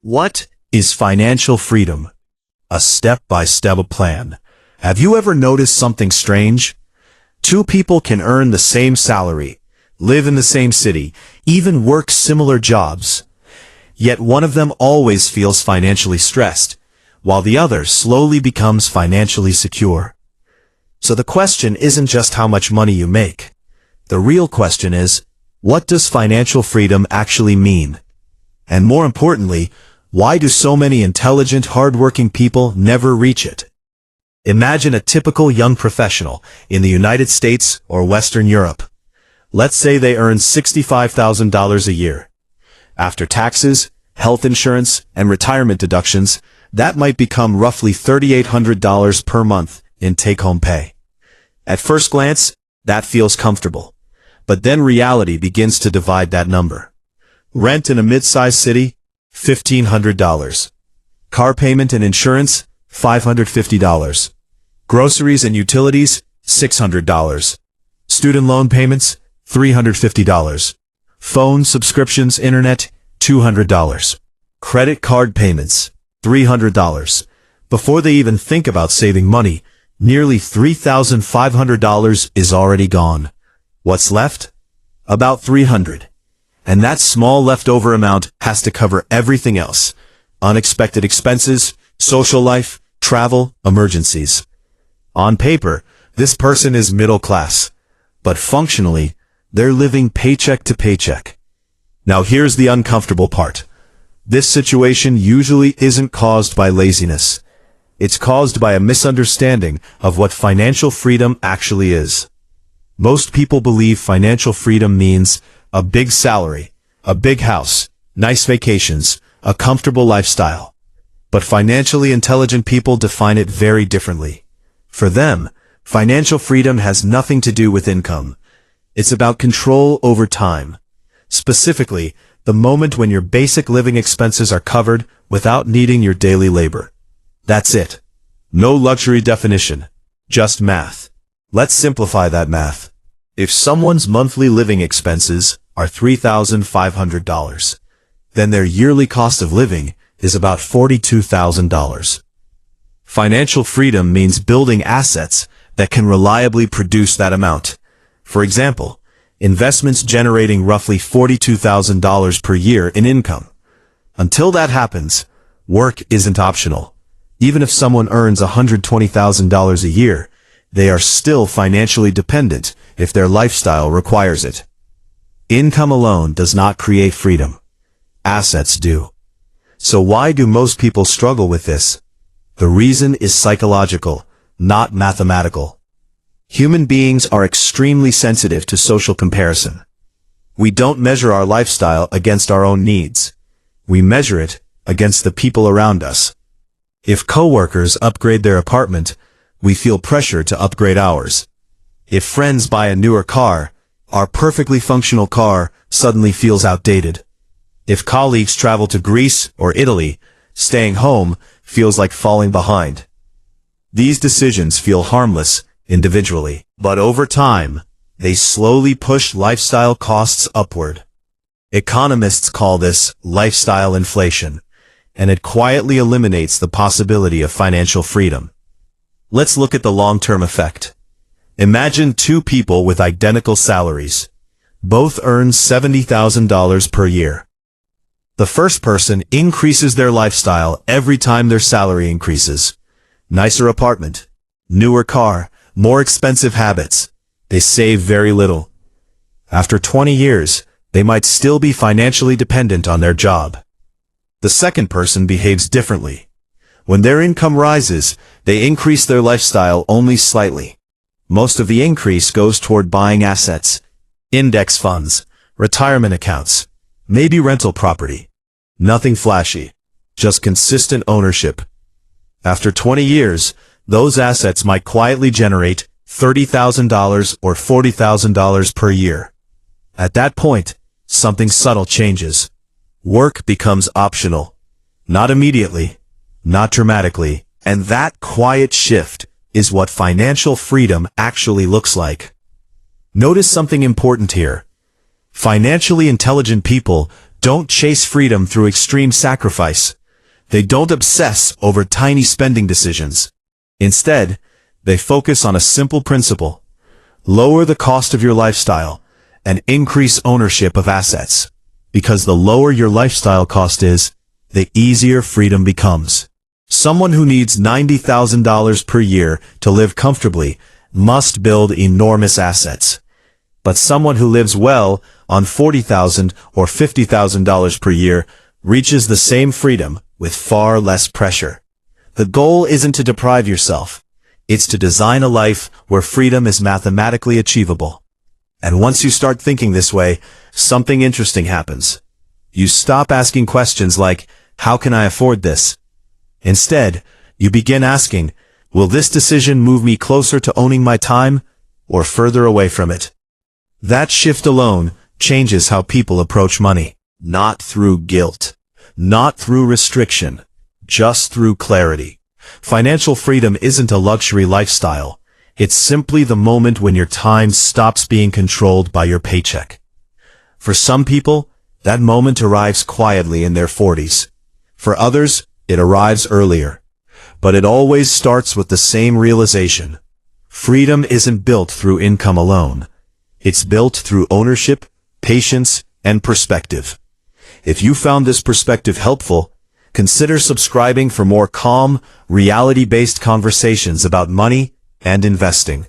What is financial freedom? A step-by-step plan. Have you ever noticed something strange? Two people can earn the same salary, live in the same city, even work similar jobs. Yet one of them always feels financially stressed, while the other slowly becomes financially secure. So the question isn't just how much money you make. The real question is, what does financial freedom actually mean? And more importantly, why do so many intelligent, hardworking people never reach it? Imagine a typical young professional in the United States or Western Europe. Let's say they earn $65,000 a year. After taxes, health insurance, and retirement deductions, that might become roughly $3,800 per month in take-home pay. At first glance, that feels comfortable. But then reality begins to divide that number. Rent in a mid-sized city, $1,500. Car payment and insurance, $550. Groceries and utilities, $600. Student loan payments, $350. Phone subscriptions, internet, $200. Credit card payments, $300. Before they even think about saving money, nearly $3,500 is already gone. What's left? About $300. And that small leftover amount has to cover everything else. Unexpected expenses, social life, travel, emergencies. On paper, this person is middle class. But functionally, they're living paycheck to paycheck. Now here's the uncomfortable part. This situation usually isn't caused by laziness. It's caused by a misunderstanding of what financial freedom actually is. Most people believe financial freedom means a big salary, a big house, nice vacations, a comfortable lifestyle. But financially intelligent people define it very differently. For them, financial freedom has nothing to do with income. It's about control over time. Specifically, the moment when your basic living expenses are covered without needing your daily labor. That's it. No luxury definition. Just math. Let's simplify that math. If someone's monthly living expenses are $3,500, then their yearly cost of living is about $42,000. Financial freedom means building assets that can reliably produce that amount. For example, investments generating roughly $42,000 per year in income. Until that happens, work isn't optional. Even if someone earns $120,000 a year, they are still financially dependent if their lifestyle requires it. Income alone does not create freedom. Assets do. So why do most people struggle with this? The reason is psychological, not mathematical. Human beings are extremely sensitive to social comparison. We don't measure our lifestyle against our own needs. We measure it against the people around us. If coworkers upgrade their apartment, we feel pressure to upgrade ours. If friends buy a newer car, our perfectly functional car suddenly feels outdated. If colleagues travel to Greece or Italy, staying home feels like falling behind. These decisions feel harmless individually, but over time, they slowly push lifestyle costs upward. Economists call this lifestyle inflation, and it quietly eliminates the possibility of financial freedom. Let's look at the long-term effect. Imagine two people with identical salaries. Both earn $70,000 per year. The first person increases their lifestyle every time their salary increases. Nicer apartment, newer car, more expensive habits. They save very little. After 20 years, they might still be financially dependent on their job. The second person behaves differently. When their income rises, they increase their lifestyle only slightly. Most of the increase goes toward buying assets, index funds, retirement accounts, maybe rental property. Nothing flashy, just consistent ownership. After 20 years, those assets might quietly generate $30,000 or $40,000 per year. At that point, something subtle changes. Work becomes optional. Not immediately, not dramatically, and that quiet shift is what financial freedom actually looks like. Notice something important here. Financially intelligent people don't chase freedom through extreme sacrifice. They don't obsess over tiny spending decisions. Instead, they focus on a simple principle: lower the cost of your lifestyle and increase ownership of assets. Because the lower your lifestyle cost is, the easier freedom becomes. Someone who needs $90,000 per year to live comfortably must build enormous assets. But someone who lives well on $40,000 or $50,000 per year reaches the same freedom with far less pressure. The goal isn't to deprive yourself. It's to design a life where freedom is mathematically achievable. And once you start thinking this way, something interesting happens. You stop asking questions like, how can I afford this? Instead, you begin asking, will this decision move me closer to owning my time or further away from it? That shift alone changes how people approach money. Not through guilt, not through restriction, just through clarity. Financial freedom isn't a luxury lifestyle. It's simply the moment when your time stops being controlled by your paycheck. For some people, that moment arrives quietly in their 40s. For others, it arrives earlier. But it always starts with the same realization. Freedom isn't built through income alone. It's built through ownership, patience, and perspective. If you found this perspective helpful, consider subscribing for more calm, reality-based conversations about money and investing.